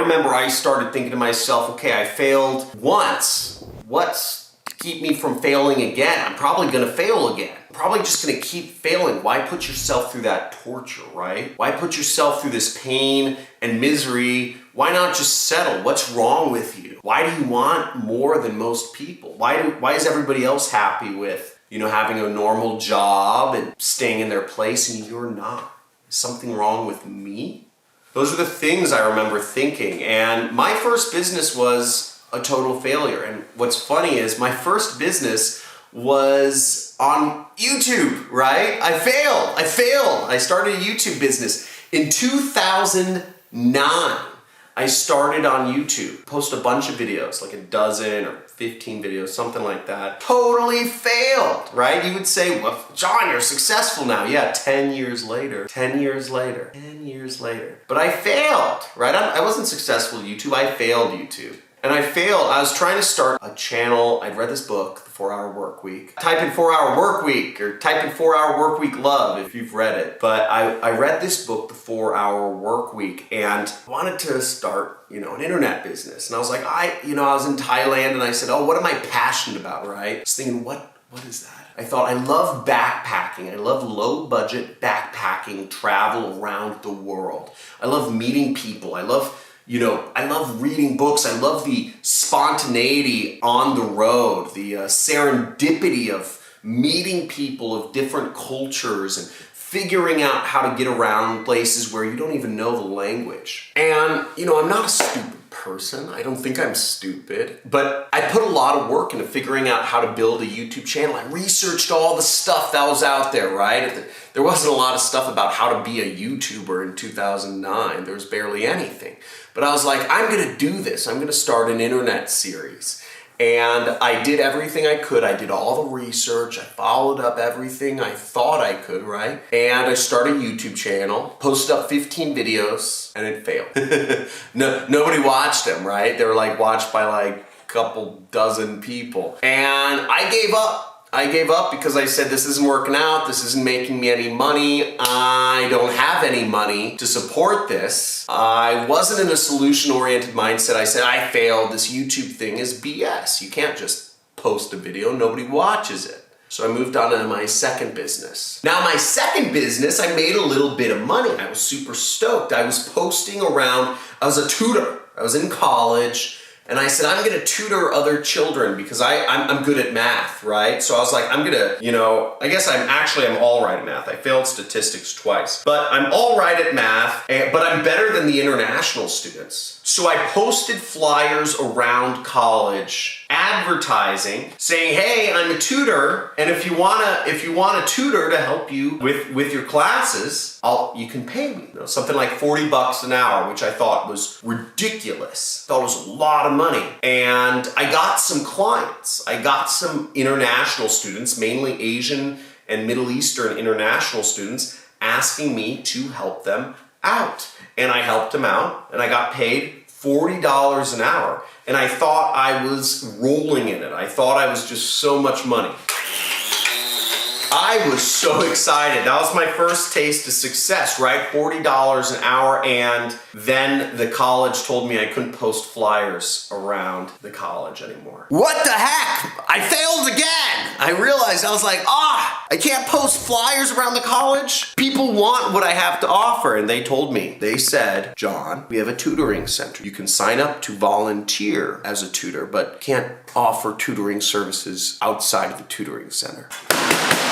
remember I started thinking to myself, okay, I failed once. What's to keep me from failing again? I'm probably gonna fail again. I'm probably just gonna keep failing. Why put yourself through that torture, right? Why put yourself through this pain and misery? Why not just settle? What's wrong with you? Why do you want more than most people? Why is everybody else happy with, having a normal job and staying in their place and you're not? Is something wrong with me? Those are the things I remember thinking. And my first business was a total failure. And what's funny is my first business was on YouTube, right? I failed. I started a YouTube business in 2009. I started on YouTube, post a bunch of videos, like a dozen or 15 videos, something like that. Totally failed, right? You would say, well, John, you're successful now. Yeah, 10 years later. But I failed, right? I wasn't successful at YouTube, I failed YouTube. And I failed. I was trying to start a channel. I'd read this book, The 4-Hour Work Week. Type in 4-Hour Work Week or type in 4-Hour Work Week Love if you've read it. But I read this book, The 4-Hour Work Week, and wanted to start, an internet business. And I was like, I was in Thailand and I said, oh, what am I passionate about, right? I was thinking, what is that? I thought, I love backpacking. I love low budget backpacking, travel around the world. I love meeting people. I love reading books. I love the spontaneity on the road, the serendipity of meeting people of different cultures and figuring out how to get around places where you don't even know the language. And, I'm not a stupid person. I don't think I'm stupid, but I put a lot of work into figuring out how to build a YouTube channel. I researched all the stuff that was out there, right? There wasn't a lot of stuff about how to be a YouTuber in 2009. There was barely anything. But I was like, I'm gonna do this. I'm gonna start an internet series. And I did everything I could. I did all the research. I followed up everything I thought I could, right? And I started a YouTube channel, posted up 15 videos, and it failed. Nobody watched them, right? They were watched by a couple dozen people. And I gave up. I gave up because I said, this isn't working out, this isn't making me any money, I don't have any money to support this. I wasn't in a solution-oriented mindset. I said, I failed, this YouTube thing is BS. You can't just post a video, nobody watches it. So I moved on to my second business. Now my second business, I made a little bit of money. I was super stoked. I was posting around, I was a tutor. I was in college. And I said, I'm gonna tutor other children because I'm good at math, right? So I was like, I'm gonna, I guess I'm all right at math. I failed statistics twice, but I'm all right at math, but I'm better than the international students. So I posted flyers around college advertising saying, hey, I'm a tutor, and if you want a tutor to help you with your classes, you can pay me. Something like $40 an hour, which I thought was ridiculous. I thought it was a lot of money. And I got some clients. I got some international students, mainly Asian and Middle Eastern international students, asking me to help them out. And I helped them out, and I got paid $40 an hour. And I thought I was rolling in it. I thought I was just so much money. I was so excited. That was my first taste of success, right? $40 an hour, and then the college told me I couldn't post flyers around the college anymore. What the heck? I failed again! I realized, I was like, I can't post flyers around the college? People want what I have to offer, and they told me, they said, John, we have a tutoring center. You can sign up to volunteer as a tutor, but can't offer tutoring services outside of the tutoring center.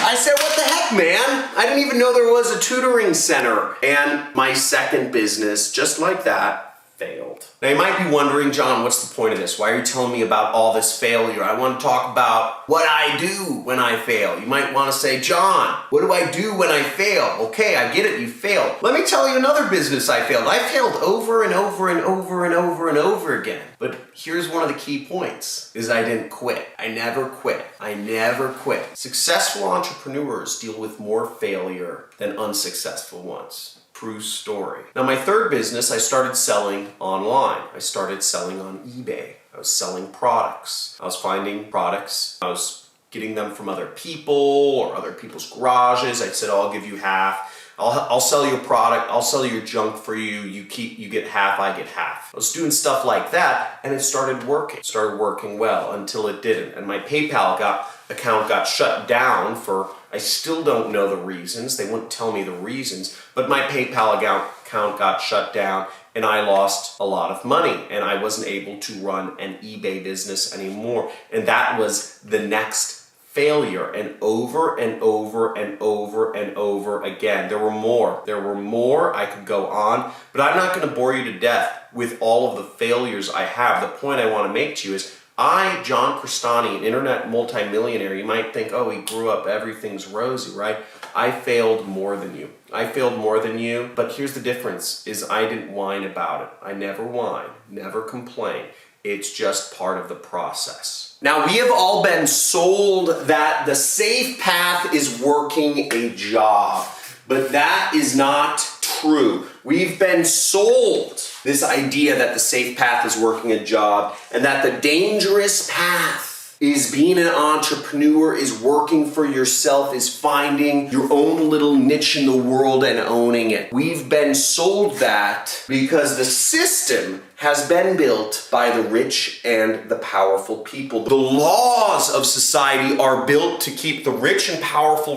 I said, what the heck, man? I didn't even know there was a tutoring center. And my second business, just like that, failed. Now you might be wondering, John, what's the point of this? Why are you telling me about all this failure? I want to talk about what I do when I fail. You might want to say, John, what do I do when I fail? Okay, I get it, you failed. Let me tell you another business I failed. I failed over and over and over and over and over again. But here's one of the key points, is I didn't quit. I never quit. I never quit. Successful entrepreneurs deal with more failure than unsuccessful ones. True story. Now my third business, I started selling online. I started selling on eBay. I was selling products. I was finding products. I was getting them from other people or other people's garages. I said, I'll give you half. I'll sell you a product, I'll sell your junk for you, you get half, I get half. I was doing stuff like that, and it started working well until it didn't. And my PayPal account got shut down for, I still don't know the reasons, they wouldn't tell me the reasons, but my PayPal account got shut down, and I lost a lot of money, and I wasn't able to run an eBay business anymore. And that was the next failure, and over and over and over and over again. There were more I could go on, but I'm not going to bore you to death with all of the failures I have. The point I want to make to you is, John Crestani, an internet multimillionaire, you might think, oh, he grew up, everything's rosy, right? I failed more than you. But here's the difference, is I didn't whine about it. I never whine, never complain. It's just part of the process. Now, we have all been sold that the safe path is working a job, but that is not true. We've been sold this idea that the safe path is working a job, and that the dangerous path is being an entrepreneur, is working for yourself, is finding your own little niche in the world and owning it. We've been sold that because the system has been built by the rich and the powerful people. The laws of society are built to keep the rich and powerful,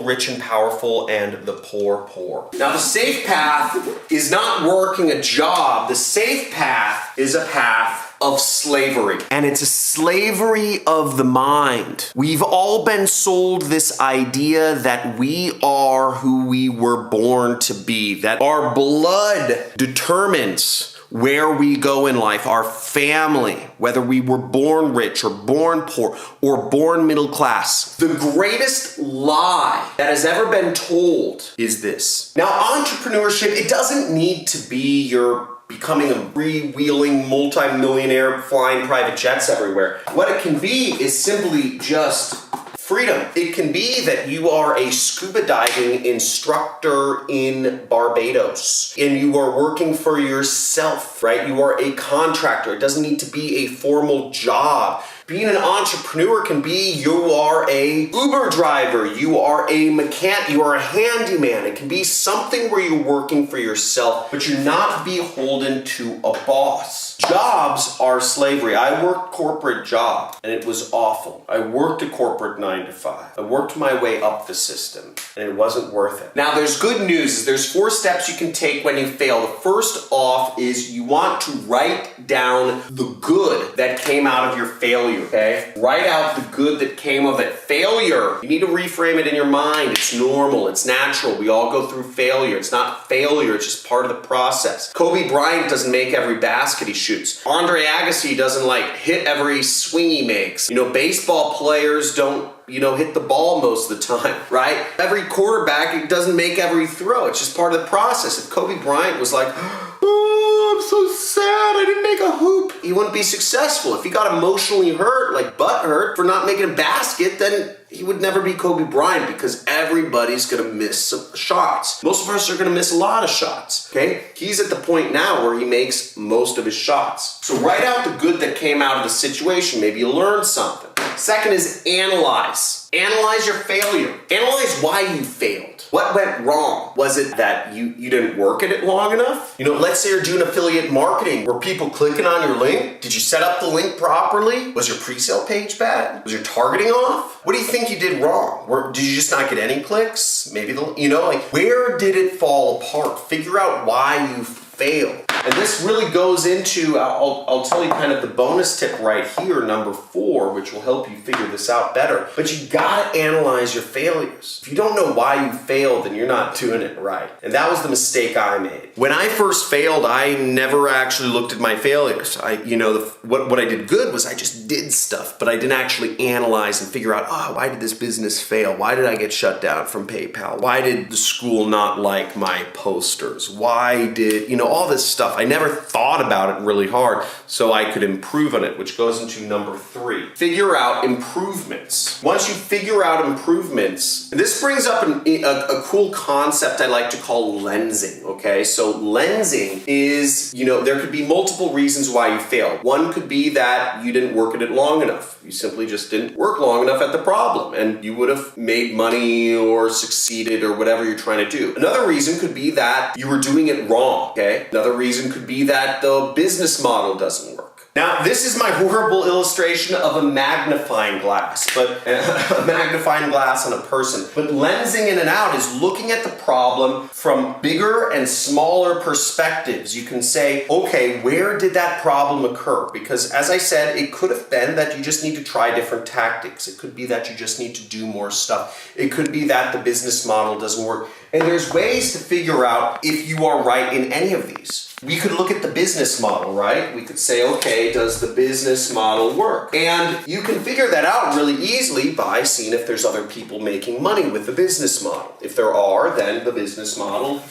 and the poor, poor. Now, the safe path is not working a job. The safe path is a path of slavery. And it's a slavery of the mind. We've all been sold this idea that we are who we were born to be, that our blood determines where we go in life, our family, whether we were born rich or born poor or born middle class. The greatest lie that has ever been told is this. Now, entrepreneurship, it doesn't need to be your becoming a freewheeling multimillionaire flying private jets everywhere. What it can be is simply just freedom. It can be that you are a scuba diving instructor in Barbados and you are working for yourself, right? You are a contractor. It doesn't need to be a formal job. Being an entrepreneur can be you are a Uber driver, you are a mechanic, you are a handyman. It can be something where you're working for yourself, but you're not beholden to a boss. Jobs are slavery. I worked corporate job and it was awful. I worked a corporate 9 to 5. I worked my way up the system and it wasn't worth it. Now, there's good news. There's 4 steps you can take when you fail. The first off is you want to write down the good that came out of your failure. Okay? Write out the good that came of it. Failure, you need to reframe it in your mind. It's normal, it's natural. We all go through failure. It's not failure, it's just part of the process. Kobe Bryant doesn't make every basket he shoots. Andre Agassi doesn't hit every swing he makes. Baseball players don't hit the ball most of the time, right? Every quarterback doesn't make every throw. It's just part of the process. If Kobe Bryant was like, oh, I'm so sad, I didn't make a hoop, he wouldn't be successful. If he got emotionally hurt, like butt hurt, for not making a basket, then he would never be Kobe Bryant, because everybody's gonna miss some shots. Most of us are gonna miss a lot of shots, okay? He's at the point now where he makes most of his shots. So write out the good that came out of the situation. Maybe you learned something. Second is analyze. Analyze your failure. Analyze why you failed. What went wrong? Was it that you didn't work at it long enough? Let's say you're doing affiliate marketing. Were people clicking on your link? Did you set up the link properly? Was your pre-sale page bad? Was your targeting off? What do you think you did wrong? Did you just not get any clicks? Maybe, where did it fall apart? Figure out why you failed. And this really goes into, I'll tell you kind of the bonus tip right here, number 4, which will help you figure this out better. But you gotta analyze your failures. If you don't know why you failed, then you're not doing it right. And that was the mistake I made. When I first failed, I never actually looked at my failures. What I did good was I just did stuff, but I didn't actually analyze and figure out, why did this business fail? Why did I get shut down from PayPal? Why did the school not like my posters? Why did, all this stuff. stuff. I never thought about it really hard so I could improve on it, which goes into number 3. Figure out improvements. Once you figure out improvements, this brings up a cool concept I like to call lensing, okay? So lensing is, there could be multiple reasons why you failed. One could be that you didn't work at it long enough. You simply just didn't work long enough at the problem, and you would have made money or succeeded or whatever you're trying to do. Another reason could be that you were doing it wrong, okay? Another reason could be that the business model doesn't work. Now, this is my horrible illustration of a magnifying glass, but a magnifying glass on a person. But lensing in and out is looking at the problem from bigger and smaller perspectives. You can say, okay, where did that problem occur? Because as I said, it could have been that you just need to try different tactics. It could be that you just need to do more stuff. It could be that the business model doesn't work. And there's ways to figure out if you are right in any of these. We could look at the business model, right? We could say, okay, does the business model work? And you can figure that out really easily by seeing if there's other people making money with the business model. If there are, then the business model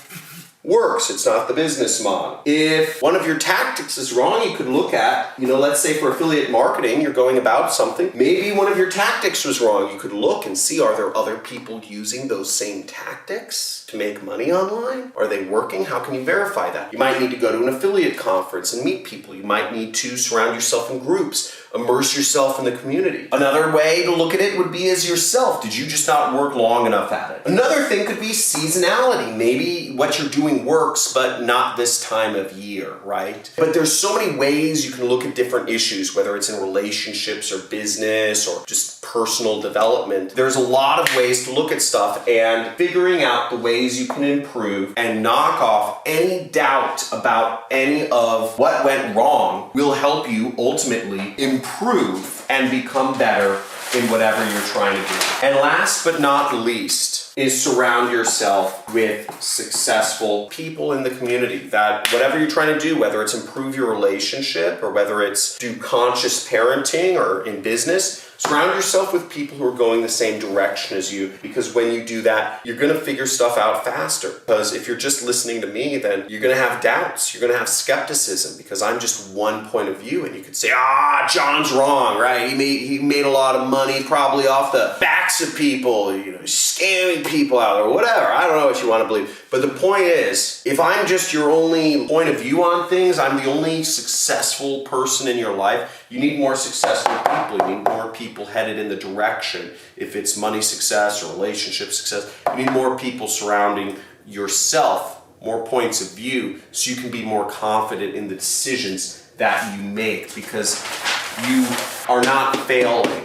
works. It's not the business model. If one of your tactics is wrong, you could look at, let's say for affiliate marketing, you're going about something. Maybe one of your tactics was wrong. You could look and see, are there other people using those same tactics to make money online? Are they working? How can you verify that? You might need to go to an affiliate conference and meet people. You might need to surround yourself in groups, immerse yourself in the community. Another way to look at it would be as yourself. Did you just not work long enough at it? Another thing could be seasonality. Maybe what you're doing works, but not this time of year, right? But there's so many ways you can look at different issues, whether it's in relationships or business or just personal development. There's a lot of ways to look at stuff, and figuring out the ways you can improve and knock off any doubt about any of what went wrong will help you ultimately improve and become better in whatever you're trying to do. And last but not least is surround yourself with successful people in the community. That whatever you're trying to do, whether it's improve your relationship or whether it's do conscious parenting or in business, surround yourself with people who are going the same direction as you, because when you do that, you're going to figure stuff out faster. Because if you're just listening to me, then you're going to have doubts, you're going to have skepticism, because I'm just one point of view, and you could say, John's wrong, right? He made a lot of money probably off the backs of people, scamming people out or whatever. I don't know what you want to believe. But the point is, if I'm just your only point of view on things, I'm the only successful person in your life, you need more successful people. You need more people headed in the direction. If it's money success or relationship success, you need more people surrounding yourself, more points of view, so you can be more confident in the decisions that you make, because you are not failing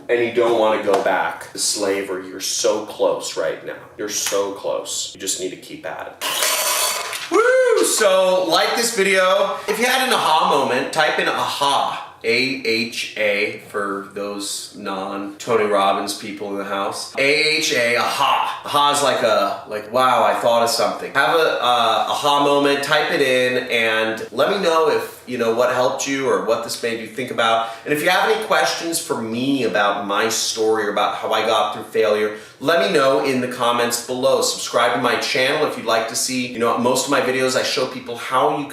and you don't want to go back to slavery. You're so close right now. You're so close. You just need to keep at it. Woo! So like this video. If you had an aha moment, type in aha. AHA for those non-Tony Robbins people in the house. AHA, aha. Aha is like wow, I thought of something. Have a aha moment, type it in, and let me know if what helped you or what this made you think about. And if you have any questions for me about my story or about how I got through failure, let me know in the comments below. Subscribe to my channel if you'd like to see, most of my videos I show people how you can